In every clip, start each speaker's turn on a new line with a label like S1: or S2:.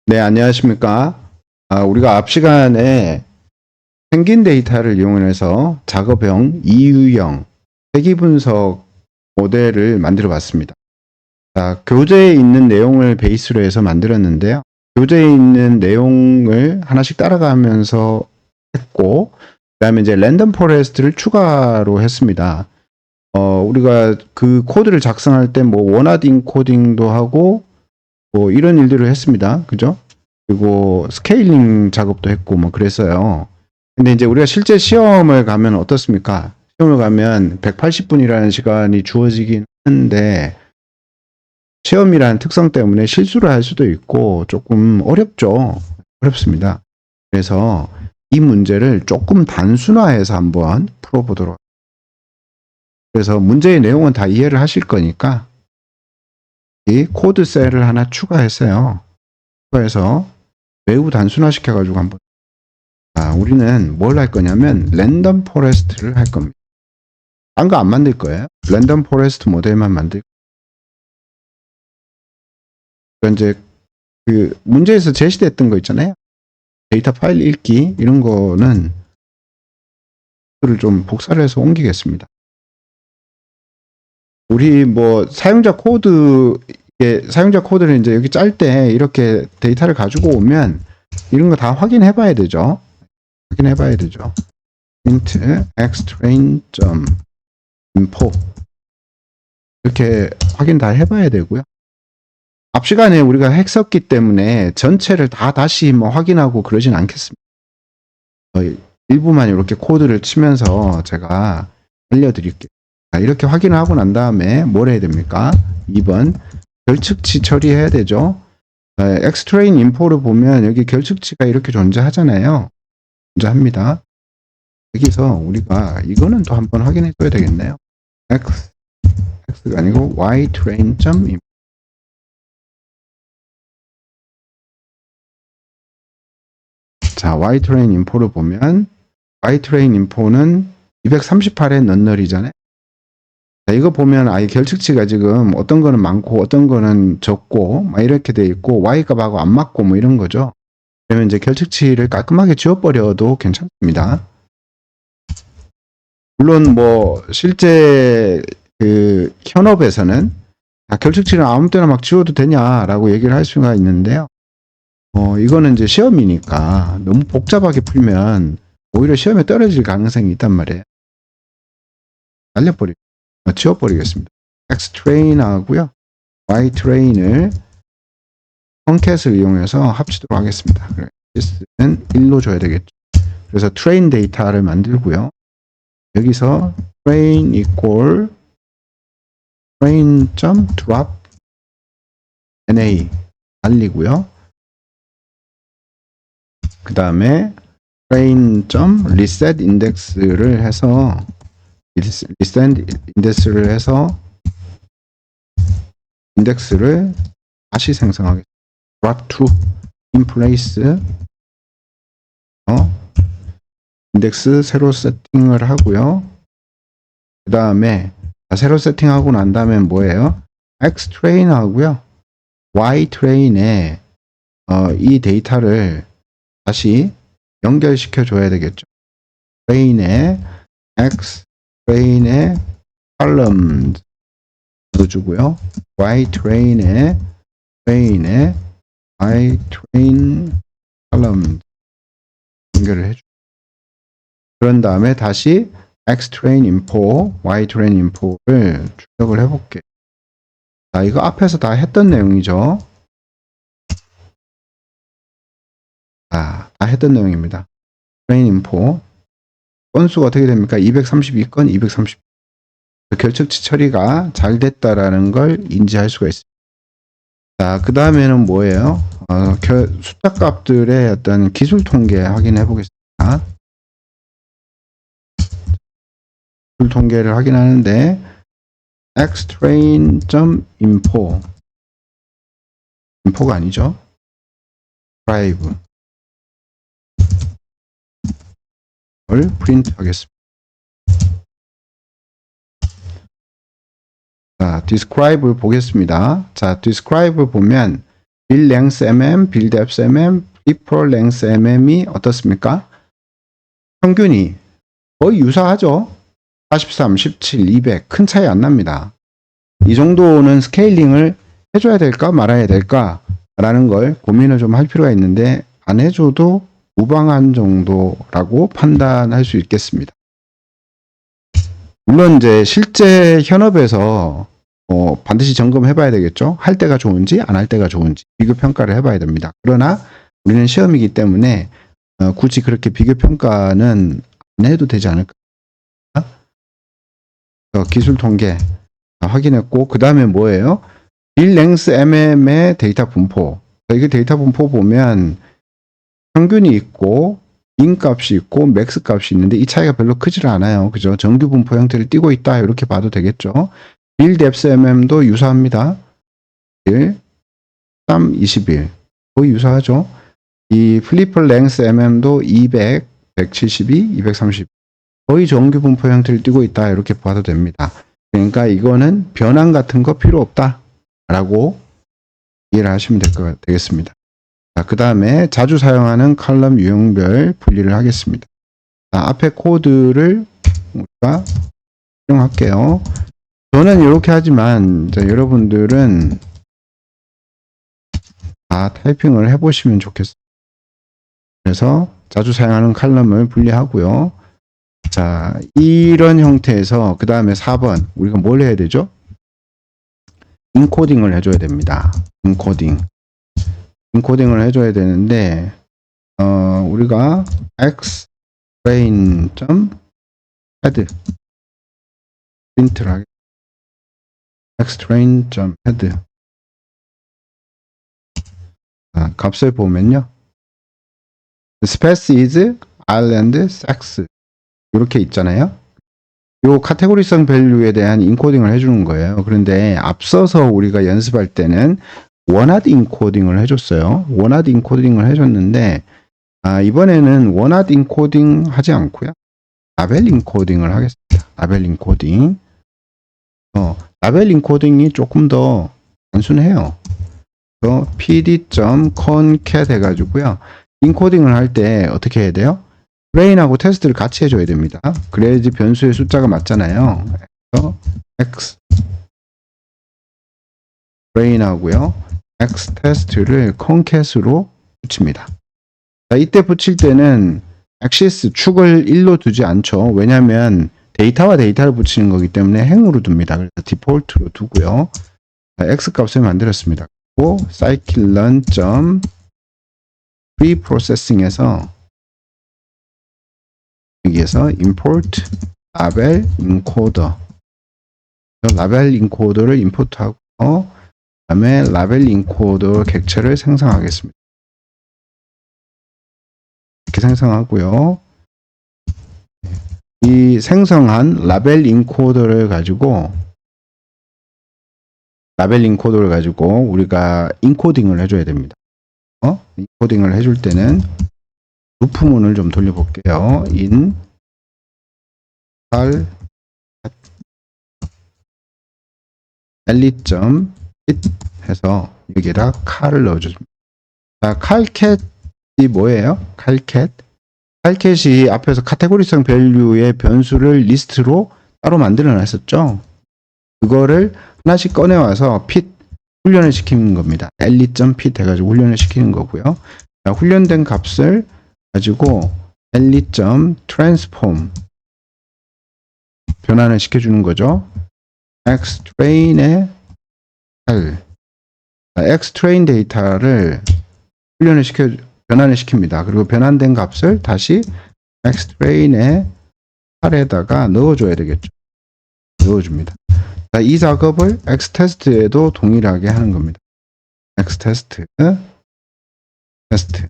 S1: 네, 안녕하십니까. 우리가 앞 시간에 생긴 데이터를 이용해서 작업형 이유형 세기 분석 모델을 만들어 봤습니다. 자, 교재에 있는 내용을 베이스로 해서 만들었는데요. 교재에 있는 내용을 하나씩 따라가면서 했고, 그 다음에 이제 랜덤 포레스트를 추가로 했습니다. 우리가 그 코드를 작성할 때 뭐 원하드 인코딩도 하고, 뭐 이런 일들을 했습니다. 그죠? 그리고 스케일링 작업도 했고 뭐 그랬어요. 근데 이제 우리가 실제 시험을 가면 어떻습니까? 시험을 가면 180분이라는 시간이 주어지긴 하는데 시험이라는 특성 때문에 실수를 할 수도 있고 조금 어렵죠. 어렵습니다. 그래서 이 문제를 조금 단순화해서 한번 풀어보도록. 그래서 문제의 내용은 다 이해를 하실 거니까 이 코드 셀을 하나 추가했어요. 추가해서 매우 단순화시켜가지고 한번. 우리는 뭘 할 거냐면 랜덤 포레스트를 할 겁니다. 딴 거 안 만들 거예요. 랜덤 포레스트 모델만 만들. 그러니까 이제 그 문제에서 제시됐던 거 있잖아요. 데이터 파일 읽기 이런 거는 그를 좀 복사를 해서 옮기겠습니다. 우리 뭐 사용자 코드를 이제 여기 짤 때 이렇게 데이터를 가지고 오면 이런 거 다 확인해 봐야 되죠. 확인해 봐야 되죠. int xtrain.info 이렇게 확인 다 해봐야 되고요. 앞 시간에 우리가 했었기 때문에 전체를 다 다시 뭐 확인하고 그러진 않겠습니다. 일부만 이렇게 코드를 치면서 제가 알려드릴게요. 이렇게 확인을 하고 난 다음에 뭘 해야 됩니까? 2번 결측치 처리해야 되죠. xtrain info를 보면 여기 결측치가 이렇게 존재하잖아요. 존재합니다. 여기서 우리가 이거는 또 한번 확인해 줘야 되겠네요. x가 아니고 ytrain.info. 자, ytrain info를 보면 ytrain info는 238의 넌널이잖아요. 자, 이거 보면 아예 결측치가 지금 어떤 거는 많고 어떤 거는 적고 막 이렇게 돼 있고 y 값하고 안 맞고 뭐 이런 거죠. 그러면 이제 결측치를 깔끔하게 지워버려도 괜찮습니다. 물론 뭐 실제 그 현업에서는 결측치를 아무 때나 막 지워도 되냐라고 얘기를 할 수가 있는데요. 이거는 이제 시험이니까 너무 복잡하게 풀면 오히려 시험에 떨어질 가능성이 있단 말이에요. 지워버리겠습니다. xtrain 하고요. ytrain을 펑캣을 이용해서 합치도록 하겠습니다. this는 1로 줘야 되겠죠. 그래서 train 데이터를 만들고요. 여기서 train equal train.drop na 날리고요. 그 다음에 train.reset index를 해서 인덱스를 다시 생성하겠습니다. drop to in place 인덱스 새로 세팅을 하고요. 그 다음에 새로 세팅하고 난 다음에 뭐예요? xtrain 하고요. ytrain에 이 데이터를 다시 연결시켜 줘야 되겠죠. train에 xtrain에 column 주고요. ytrain에 ytrain column 연결을 해줘. 그런 다음에 다시 xtrain info, ytrain info를 출력을 해볼게요. 자, 이거 앞에서 다 했던 내용이죠. 다 했던 내용입니다. train info 건수가 어떻게 됩니까? 232건, 230. 결측치 처리가 잘 됐다라는 걸 인지할 수가 있습니다. 자, 그 다음에는 뭐예요? 숫자 값들의 어떤 기술 통계 확인해 보겠습니다. 기술 통계를 확인하는데 xtrain.info info가 아니죠. drive 을 프린트 하겠습니다. 자, describe 보겠습니다. 자, describe 보면 빌 랭스 mm, 빌 뎁스 mm, 플리퍼 랭스 mm이 어떻습니까? 평균이 거의 유사하죠. 43, 17, 200 큰 차이 안 납니다. 이 정도는 스케일링을 해줘야 될까 말아야 될까 라는 걸 고민을 좀 할 필요가 있는데 안 해줘도 무방한 정도라고 판단할 수 있겠습니다. 물론 이제 실제 현업에서 반드시 점검해 봐야 되겠죠. 할 때가 좋은지 안 할 때가 좋은지 비교 평가를 해 봐야 됩니다. 그러나 우리는 시험이기 때문에 굳이 그렇게 비교 평가는 안 해도 되지 않을까. 기술 통계 확인했고 그 다음에 뭐예요? 빌 랭스 mm의 데이터 분포. 이게 데이터 분포 보면 평균이 있고 인 값이 있고 맥스 값이 있는데 이 차이가 별로 크질 않아요. 그죠? 정규 분포 형태를 띠고 있다 이렇게 봐도 되겠죠. 빌 뎁스 mm도 유사합니다. 1, 3, 21 거의 유사하죠. 이 플리퍼 랭스 mm도 200, 172, 230 거의 정규 분포 형태를 띠고 있다 이렇게 봐도 됩니다. 그러니까 이거는 변환 같은 거 필요 없다 라고 이해를 하시면 되겠습니다. 그 다음에 자주 사용하는 컬럼 유형별 분리를 하겠습니다. 자, 앞에 코드를 우리가 활용할게요. 저는 이렇게 하지만 여러분들은 다 타이핑을 해보시면 좋겠습니다. 그래서 자주 사용하는 컬럼을 분리하고요. 자, 이런 형태에서 그 다음에 4번 우리가 뭘 해야 되죠? 인코딩을 해줘야 됩니다. 인코딩을 해줘야 되는데 우리가 xtrain.head 프린트를 하겠습니다. xtrain.head 값을 보면요. space is island sex 이렇게 있잖아요. 요 카테고리성 밸류에 대한 인코딩을 해주는 거예요. 그런데 앞서서 우리가 연습할 때는 원하드 인코딩을 해줬어요. 원하드 인코딩을 해줬는데 이번에는 원하드 인코딩 하지 않고요. 라벨 인코딩을 하겠습니다. 라벨 인코딩. 라벨 인코딩이 조금 더 단순해요. pd.concat 해가지고요. 인코딩을 할 때 어떻게 해야 돼요? 트레인하고 테스트를 같이 해줘야 됩니다. 그래야지 변수의 숫자가 맞잖아요. 그래서 x 트레인하고요. x 테스트를 concat으로 붙입니다. 자, 이때 붙일 때는 axis 축을 1로 두지 않죠. 왜냐하면 데이터와 데이터를 붙이는 거기 때문에 행으로 둡니다. 그래서 디폴트로 두고요. 자, x 값을 만들었습니다. 그리고 scikit-learn preprocessing에서 여기에서 import label encoder 라벨 인코더를 임포트하고 그 다음에 라벨 인코더 객체를 생성하겠습니다. 이렇게 생성하고요. 이 생성한 라벨 인코더를 가지고 우리가 인코딩을 해줘야 됩니다. 인코딩을 해줄 때는 루프문을 좀 돌려볼게요. in cal elite.it 해서 여기에다 cal을 넣어줍니다. 자, calcat이 뭐예요? calcat이 앞에서 카테고리성 밸류의 변수를 리스트로 따로 만들어 놨었죠. 그거를 하나씩 꺼내와서 fit 훈련을 시키는 겁니다. elite.fit 해가지고 훈련을 시키는 거고요. 자, 훈련된 값을 가지고 elite.transform 변환을 시켜주는 거죠. xtrain의 xtrain 데이터를 변환을 시킵니다. 그리고 변환된 값을 다시 xtrain의 팔에다가 넣어줘야 되겠죠. 넣어줍니다. 자, 이 작업을 xtest에도 동일하게 하는 겁니다. xtest 테스트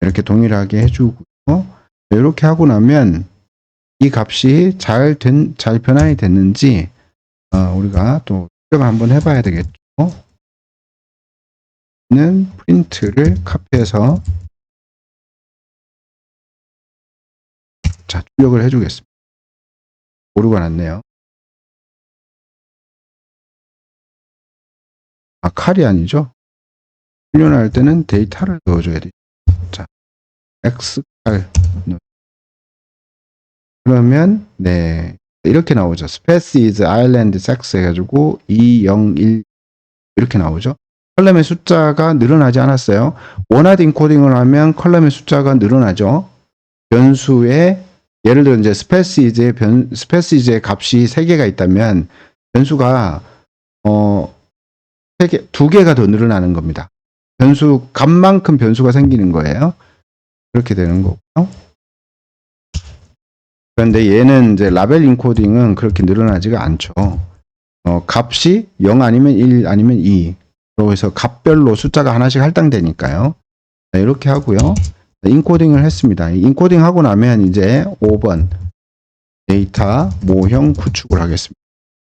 S1: 이렇게 동일하게 해주고요. 이렇게 하고 나면 이 값이 잘 변환이 됐는지 우리가 또 추적을 한번 해봐야 되겠죠. 는 프린트를 카피해서 자, 출력을 해주겠습니다. 오류가 났네요. 칼이 아니죠. 훈련할 때는 데이터를 넣어줘야 돼요. 자, X8 그러면 네 이렇게 나오죠. Space is Ireland sex 해가지고 201 이렇게 나오죠. 컬럼의 숫자가 늘어나지 않았어요. 원하드 인코딩을 하면 컬럼의 숫자가 늘어나죠. 변수에 예를 들어 이제 스페시즈의 값이 3개가 있다면 변수가 2개가 더 늘어나는 겁니다. 변수 값만큼 변수가 생기는 거예요. 그렇게 되는 거고요. 그런데 얘는 이제 라벨 인코딩은 그렇게 늘어나지가 않죠. 값이 0 아니면 1 아니면 2. 그래서 값별로 숫자가 하나씩 할당되니까요. 네, 이렇게 하고요. 인코딩을 했습니다. 인코딩 하고 나면 이제 5번 데이터 모형 구축을 하겠습니다.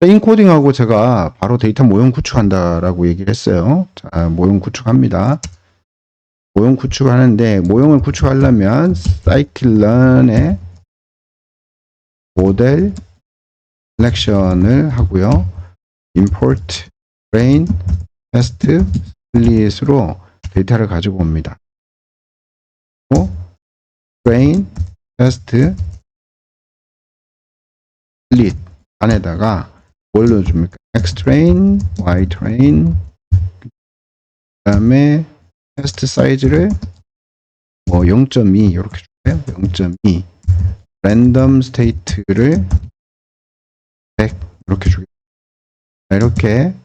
S1: 인코딩하고 제가 바로 데이터 모형 구축한다라고 얘기를 했어요. 자, 모형 구축합니다. 모형 구축하는데 모형을 구축하려면 scikit-learn에 모델 셀렉션을 하고요. import train test split으로 데이터를 가지고 옵니다. train test split 안에다가 뭘 넣어줍니까? xtrain, ytrain 그 다음에 테스트 사이즈를 뭐 0.2 이렇게 줄게요. 0.2 랜덤 스테이트를 100 이렇게 주겠습니다. 이렇게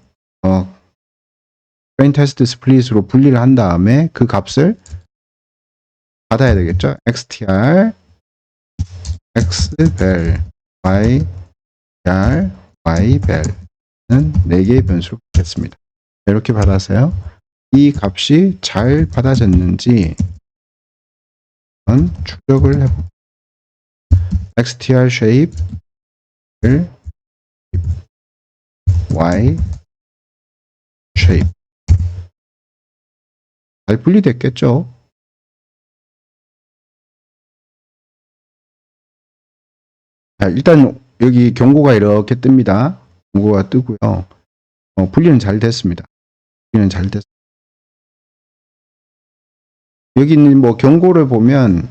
S1: 트레인 테스트 스플릿으로 분리를 한 다음에 그 값을 받아야 되겠죠. xtr xvel yvar yvel은 4개의 변수를 받겠습니다. 이렇게 받아서요. 이 값이 잘 받아졌는지 추적을 해봅니다. xtr shape를 y shape 잘 분리됐겠죠? 자, 일단 여기 경고가 이렇게 뜹니다. 경고가 뜨고요. 분리는 잘 됐습니다. 분리는 잘 됐습니다. 여기 있는 뭐 경고를 보면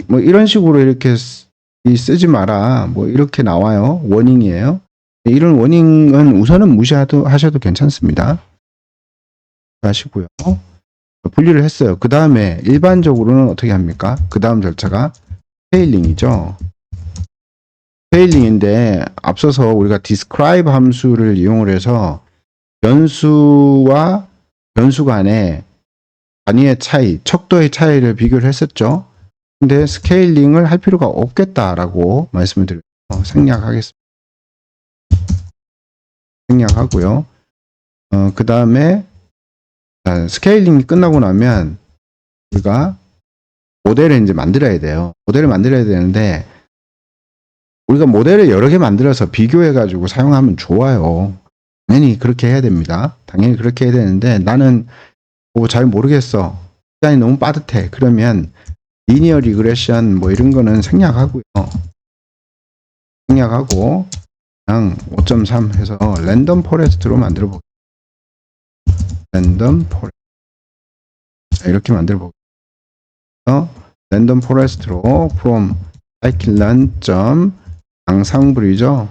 S1: 뭐 이런 식으로 이렇게 쓰지 마라 뭐 이렇게 나와요. 워닝이에요. 이런 워닝은 우선은 무시하셔도 괜찮습니다. 하시고요. 분리를 했어요. 그 다음에 일반적으로는 어떻게 합니까? 그 다음 절차가 스케일링이죠. 스케일링인데 앞서서 우리가 describe 함수를 이용을 해서 변수와 변수 간의 단위의 차이, 척도의 차이를 비교를 했었죠. 근데 스케일링을 할 필요가 없겠다라고 말씀을 드려요. 생략하겠습니다. 생략하고요. 그 다음에 스케일링이 끝나고 나면 우리가 모델을 이제 만들어야 돼요. 모델을 만들어야 되는데 우리가 모델을 여러 개 만들어서 비교해 가지고 사용하면 좋아요. 당연히 그렇게 해야 됩니다. 당연히 그렇게 해야 되는데 나는 잘 모르겠어. 시간이 너무 빠듯해. 그러면 리니어 리그레션 뭐 이런 거는 생략하고요. 생략하고 그냥 5.3 해서 랜덤 포레스트로 만들어 보겠습니다. 랜덤 포레스트 이렇게 만들어 보겠습니다. 랜덤 포레스트로 from scikit-learn 앙상블이죠.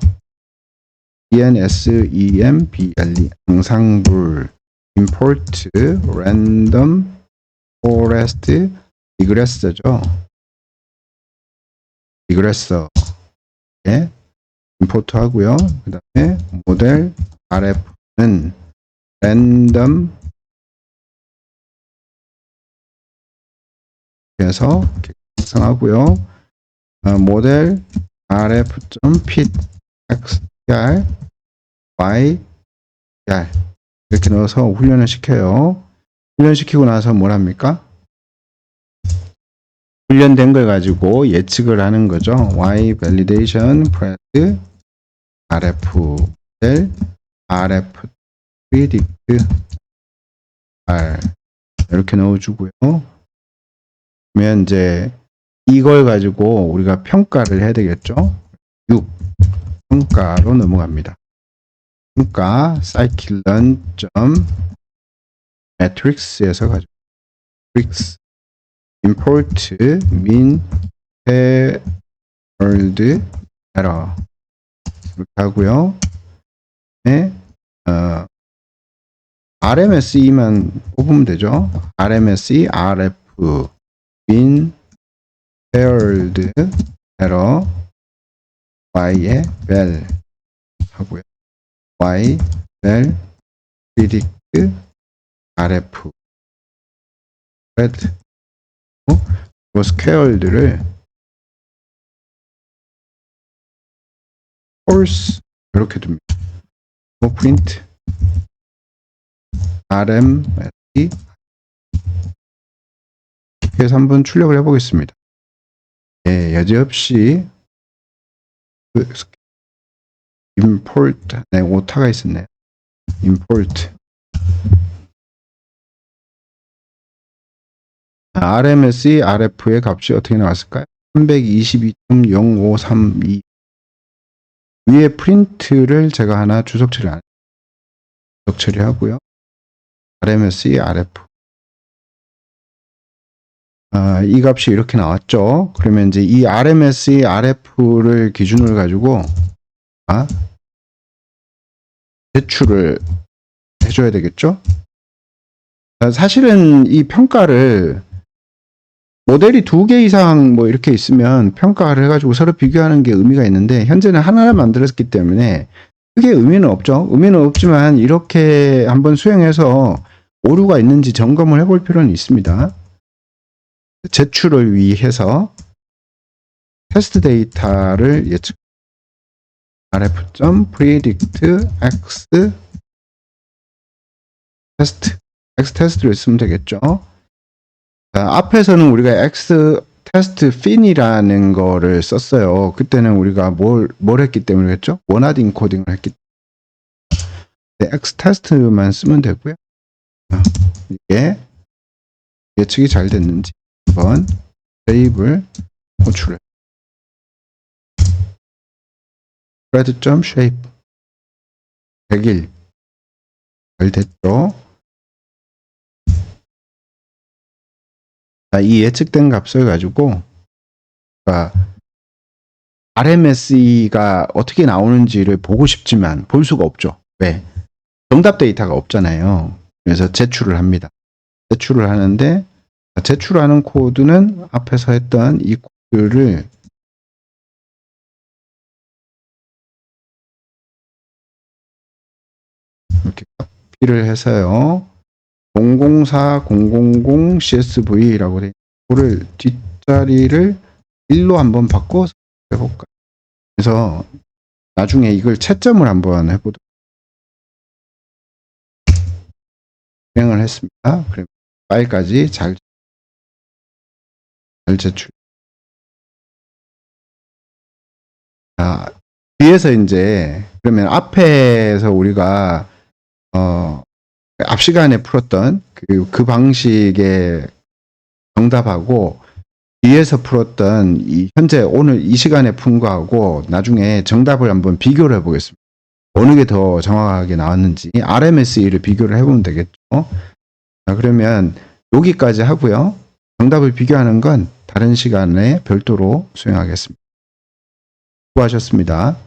S1: ensemble 앙상블 import random forest 리그레서죠. 리그레서 예, 임포트 하고요. 그 다음에 모델 rf는 랜덤 해서 생성하고요. 모델 rf.fit xr y r 이렇게 넣어서 훈련을 시켜요. 훈련시키고 나서 뭘 합니까? 훈련된 걸 가지고 예측을 하는 거죠. y validation press rf 모델 rf predict r 이렇게 넣어주고요. 그러면 이제 이걸 가지고 우리가 평가를 해야 되겠죠. 6 평가로 넘어갑니다. 평가 scikit-learn 매트릭스에서 가져. 매트릭스 import min world error 이렇게 하고요. 네, RMSE만 뽑으면 되죠. RMSE RF min world error y의 val 하고요. y val predict RF red 이 스퀘어드를 false 이렇게 둡니다. 프린트 RMSE 그래서 한번 출력을 해보겠습니다. 예, 여지없이 import 네, 오타가 있었네요. import RMSE RF의 값이 어떻게 나왔을까요? 322.0532 위에 프린트를 제가 하나 주석 처리하고요. RMSE RF 이 값이 이렇게 나왔죠. 그러면 이제 이 RMSE RF를 기준으로 가지고 제출을 해줘야 되겠죠. 사실은 이 평가를 모델이 2개 이상 뭐 이렇게 있으면 평가를 해가지고 서로 비교하는 게 의미가 있는데 현재는 하나를 만들었기 때문에 크게 의미는 없죠. 의미는 없지만 이렇게 한번 수행해서 오류가 있는지 점검을 해볼 필요는 있습니다. 제출을 위해서 테스트 데이터를 예측 rf.predict x 테스트 x 테스트를 쓰면 되겠죠. 앞에서는 우리가 x 테스트 fin이라는 거를 썼어요. 그때는 우리가 뭘 했기 때문에 했죠? 원하드 인코딩을 했기 때문에 x 테스트만 쓰면 되고요. 이게 예측이 잘 됐는지 한번 쉐입을 호출해. thread.shape 100일 잘 됐죠? 이 예측된 값을 가지고 RMSE가 어떻게 나오는지를 보고 싶지만 볼 수가 없죠. 왜? 정답 데이터가 없잖아요. 그래서 제출을 합니다. 제출을 하는데 제출하는 코드는 앞에서 했던 이 코드를 이렇게 카피를 해서요. 004 000 CSV라고 돼 있는 뒷자리를 1로 한번 바꿔서 해볼까요? 그래서 나중에 이걸 채점을 한번 해보도록 실행을 했습니다. 그럼 파일까지 잘 제출. 뒤에서 이제 그러면 앞에서 우리가 앞 시간에 풀었던 그 방식의 정답하고 뒤에서 풀었던 현재 오늘 이 시간에 푼 거하고 나중에 정답을 한번 비교를 해보겠습니다. 어느 게 더 정확하게 나왔는지 RMSE를 비교를 해보면 되겠죠. 그러면 여기까지 하고요. 정답을 비교하는 건 다른 시간에 별도로 수행하겠습니다. 수고하셨습니다.